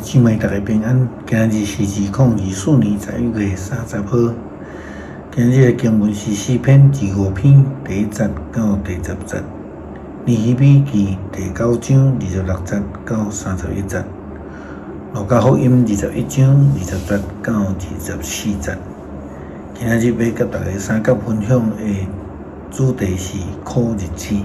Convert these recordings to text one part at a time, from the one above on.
姊妹大家平安，今日是2024年11月30号。今日的经文是诗篇25篇第1节到第10节，尼希米记第9章26节到31节，路加福音21章20节到24节。今日要甲大家三角分享的主题是苦日子。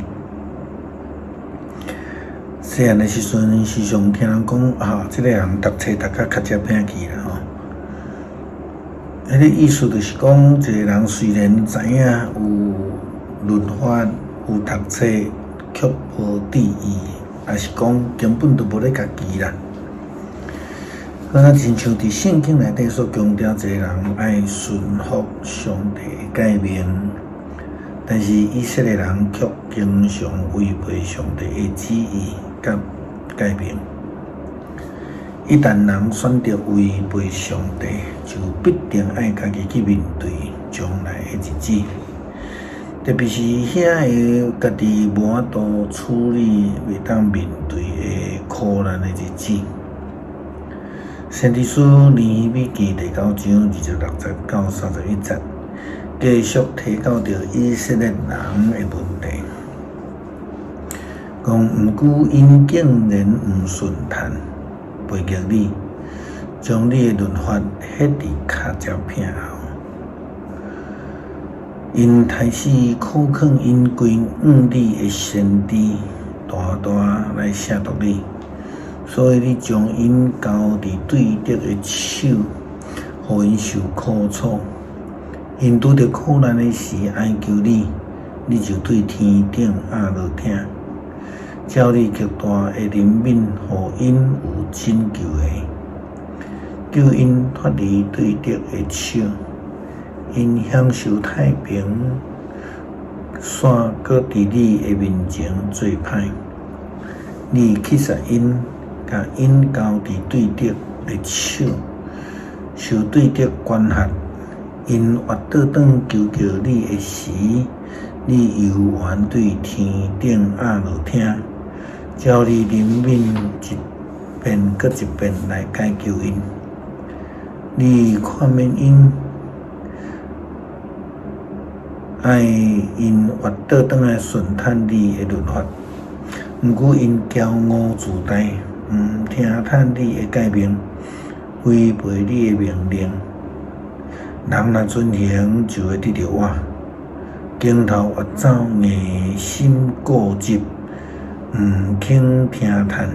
细汉的时阵，时常听人讲这个人读册读较接摒去啦迄个意思就是讲，一个人虽然知影有律法、有读册，却无注意，也是讲根本都无咧家己啦。可能亲像伫圣经内底所强调，一个人爱顺服上帝的诫命，但是以色列人却经常违背上帝的旨意甲诫命。一旦人选择违背上帝，就必定爱家己去面对将来的日子，特别是遐个家己无法度处理、袂当面对的苦难的日子。先知书尼希米记第9章26节到31节，继续提到着以色列人的问题，讲毋过因竟然毋顺坦，背逆你，将你的律法ฮ็伫骹脚摒后，因开始苦劝因归你的先知，大大来亵渎你，所以你将因交伫对敌的手，互因受苦楚。因拄着苦难的时哀求你，你就对天顶压落听，照你极大的怜悯，互因有拯救的，救因脱离对敌的手，因享受太平，煞搁伫你的面前做歹。你击杀因，甲因交伫对敌的手，受对敌关辖。因活倒转求你的时，你犹原对天顶压落听，照你怜悯一遍搁一遍来解救因。你看免因，爱因活倒转来顺坦你的律法，毋过因骄傲自大，毋听坦你的诫命，违背你的命令。人若遵行，就会得到我。镜头越走，硬心固执，毋肯听叹。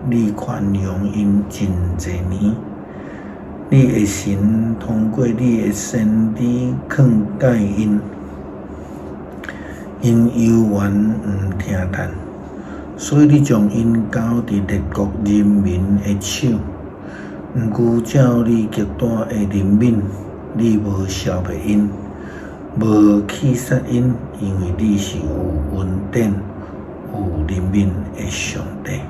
你宽容因真侪年，你的神通过你的先知劝诫因，因犹原毋听叹，所以你将因交伫列国人民的手。毋过照你极大的怜悯，你无消灭因，无去杀因，因为你是有恩典、有怜悯的上帝。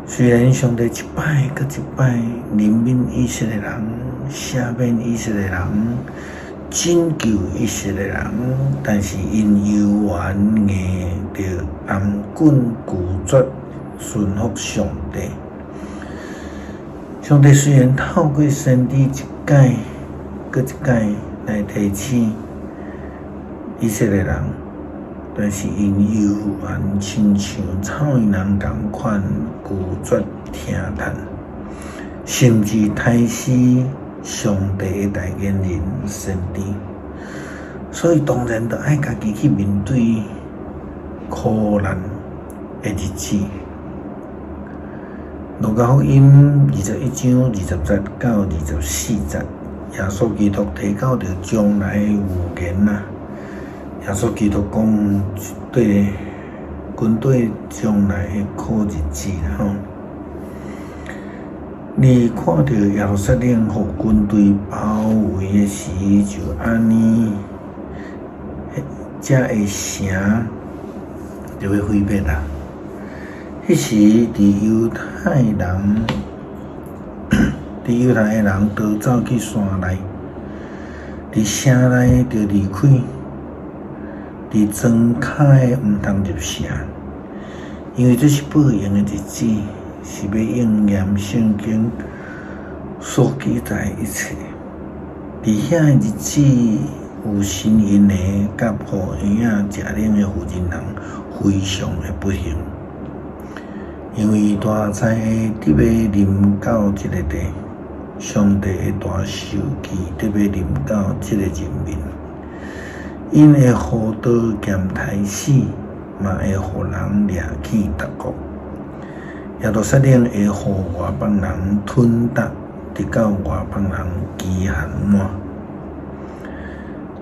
虽然上帝一摆搁一摆怜悯以色列人，赦免以色列人，拯救以色列人，但是因犹原硬着颔棍拒绝顺服上帝。上帝虽然透过先知一届搁一届来提醒以色列人，但是因犹原亲像草原人同款拒绝听叹，甚至刣死上帝的代言人先知。所以当然就爱家己去面对苦难的日子。路加福音21章20节到24节，耶稣基督提到着将来的预言啊。耶稣基督讲对军队将来的苦日子吼。你看到耶路撒冷互军队包围的时，就安尼，这个城就要毁灭啦。迄时，犹太的人逃走去山内，伫城内就离开，伫庄脚的毋通入城，因为这是报应的日子。是要应验圣经所记载一切。伫遐日子，有神因的甲互婴仔食奶的妇人人非常的不幸，因为大灾得要临到这个地，上帝的大手机得要临到这个人民，因会互刀剑杀死，嘛会互人掠去敌国，也都说令会互外邦人吞达，直到外邦人饥寒满。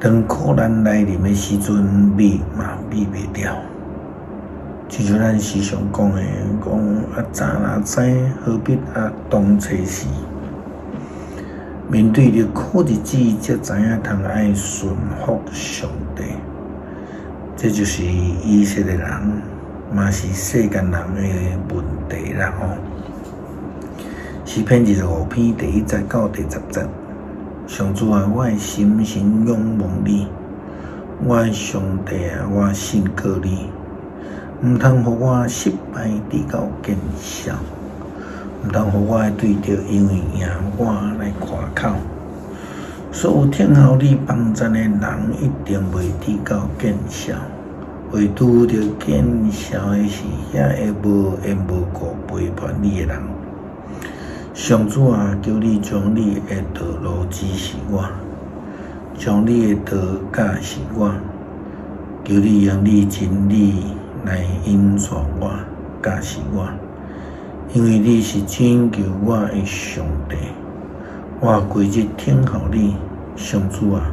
当苦难来临的时阵，灭嘛灭袂掉。就像咱时常讲的，早若知，何必当初时？面对着苦日子，才知影通爱顺服上帝。这就是以色列人，嘛是世间人的问题啦吼。诗篇25篇第1节到第10节。上主啊，我的心神仰望你，我的上帝啊，我信靠你。毋通互我失败直到见效，毋通互我对着因为赢我来夸口。所有听候你帮助的人，一定袂直到见效。唯拄着见效的是遐会无缘无故背叛你的人。上主啊，求你将你的道路指示我，将你的道教示我。求你用你真理来引导我、教示我，因为你是拯救我的上帝。我规日听候你，上主啊，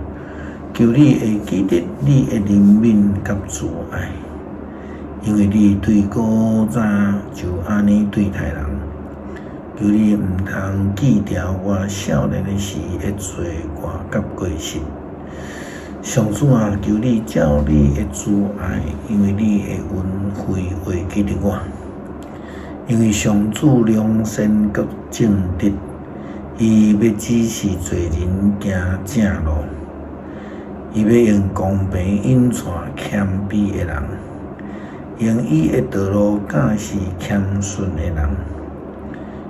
求你会记得你的怜悯甲慈爱，因为你对古早就安尼对待人。求你毋通记掉我少年的时的罪过甲过失。上主啊，求你照你的慈爱，因为你的恩惠会记得我。因为上主良善甲正直，伊要指示罪人行正路，伊要用公平引带谦卑的人，用伊的道路教示谦顺的人。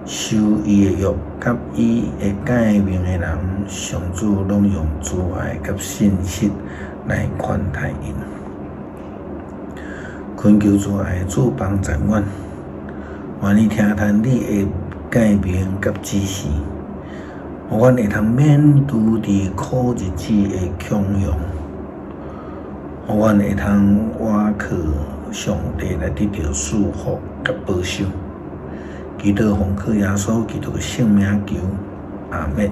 守伊的约，甲伊会改命的人，上主拢用慈爱甲信实来款待因。恳求慈爱主帮助阮，愿意听从你的改命甲指示，互阮会通免拄伫苦日子的恐慌，互阮会通倚靠上帝来得到祝福甲保守。祈祷奉靠耶稣基督的圣名求，阿们。